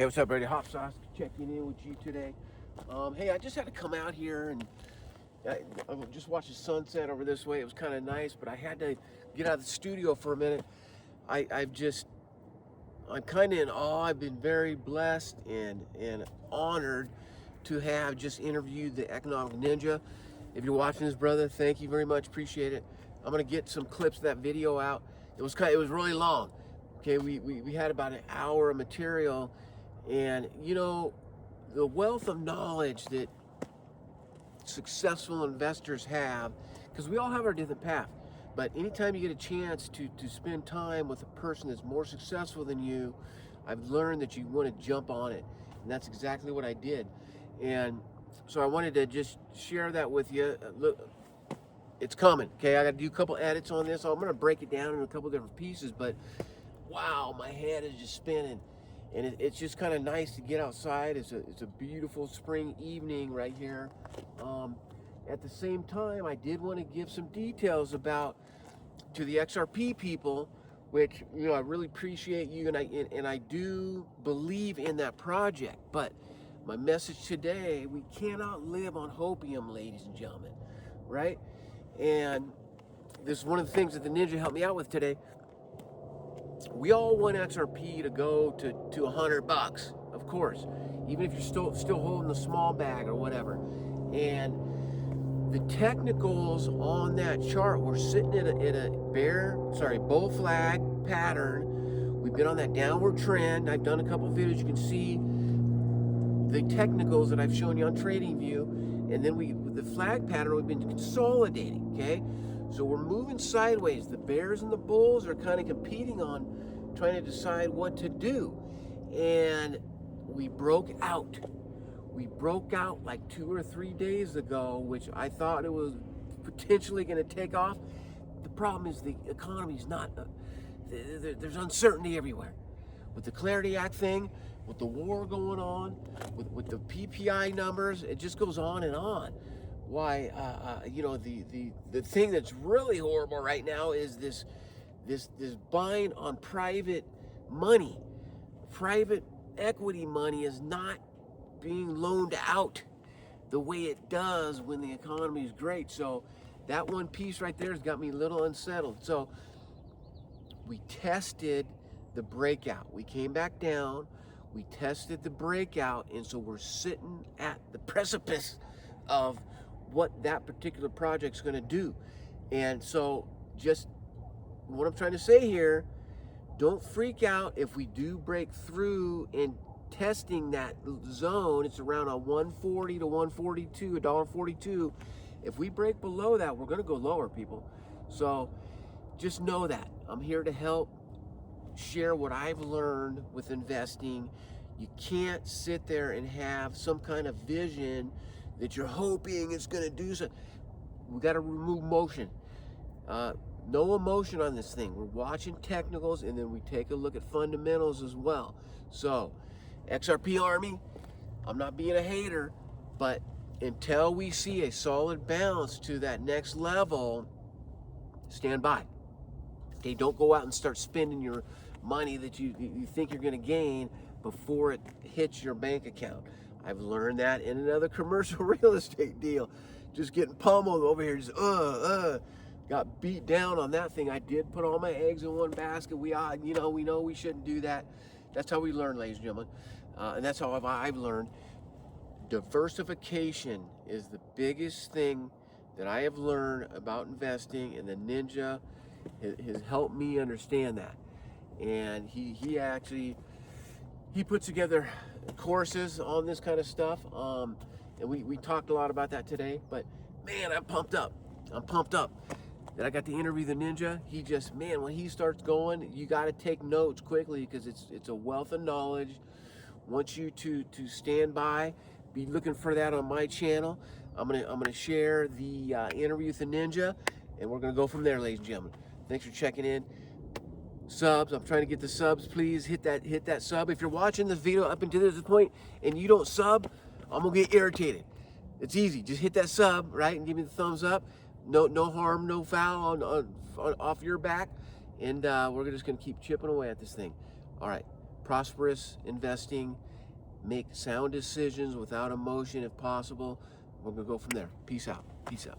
Hey, what's up, buddy? Hot Sauce checking in with you today. Hey, I just had to come out here and I just watched the sunset over this way. It was kind of nice, but I had to get out of the studio for a minute. I'm kind of in awe. I've been very blessed and honored to have just interviewed the Economic Ninja. If you're watching this, brother, thank you very much. Appreciate it. I'm gonna get some clips of that video out. It was really long. Okay, we had about an hour of material, and you know, the wealth of knowledge that successful investors have, because we all have our different path, but anytime you get a chance to spend time with a person that's more successful than you, I've learned that you want to jump on it, and that's exactly what I did. And so I wanted to just share that with you. Look, it's coming, okay? I got to do a couple edits on this. So I'm going to break it down in a couple different pieces, but wow, my head is just spinning. And it's just kind of nice to get outside. It's a beautiful spring evening right here. At the same time, I did want to give some details about to the XRP people, which, you know, I really appreciate you, and I do believe in that project. But my message today: we cannot live on hopium, ladies and gentlemen, right? And this is one of the things that the Ninja helped me out with today. We all want XRP to go to $100, of course, even if you're still holding the small bag or whatever. And the technicals on that chart, we're sitting in a bull flag pattern. We've been on that downward trend. I've done a couple of videos. You can see the technicals that I've shown you on TradingView, and then with the flag pattern, we've been consolidating. Okay. So we're moving sideways. The bears and the bulls are kind of competing on trying to decide what to do. And we broke out. We broke out like 2 or 3 days ago, which I thought it was potentially going to take off. The problem is the economy's not, there's uncertainty everywhere. With the Clarity Act thing, with the war going on, with the PPI numbers, it just goes on and on. Why, you know, the thing that's really horrible right now is this buying on private money. Private equity money is not being loaned out the way it does when the economy is great. So that one piece right there has got me a little unsettled. So we tested the breakout. We came back down. We tested the breakout, and so we're sitting at the precipice of what that particular project's going to do. And so just what I'm trying to say here, don't freak out if we do break through in testing that zone. It's around a 140 to 142, $1.42. If we break below that, we're going to go lower, people. So just know that I'm here to help share what I've learned with investing. You can't sit there and have some kind of vision that you're hoping it's going to do something. We got to remove motion. No emotion on this thing. We're watching technicals, and then we take a look at fundamentals as well. So, XRP Army, I'm not being a hater, but until we see a solid bounce to that next level, stand by. Okay, don't go out and start spending your money that you think you're going to gain before it hits your bank account. I've learned that in another commercial real estate deal. Just getting pummeled over here. Just got beat down on that thing. I did put all my eggs in one basket. We know we shouldn't do that. That's how we learn, ladies and gentlemen. And that's how I've learned. Diversification is the biggest thing that I have learned about investing, and the Ninja has helped me understand that. And he puts together courses on this kind of stuff, and we talked a lot about that today. But man, I'm pumped up that I got to interview the Ninja. He just, man, when he starts going, you got to take notes quickly, because it's a wealth of knowledge. Want you to stand by, be looking for that on my channel. I'm gonna share the interview with the Ninja, and we're gonna go from there, ladies and gentlemen. Thanks for checking in. Subs, I'm trying to get the subs. Please hit that sub. If you're watching this video up until this point and you don't sub, I'm gonna get irritated. It's easy. Just hit that sub, right, and give me the thumbs up. No harm, no foul on off your back, and we're just gonna keep chipping away at this thing. All right, prosperous investing, make sound decisions without emotion if possible. We're going to go from there. Peace out. Peace out.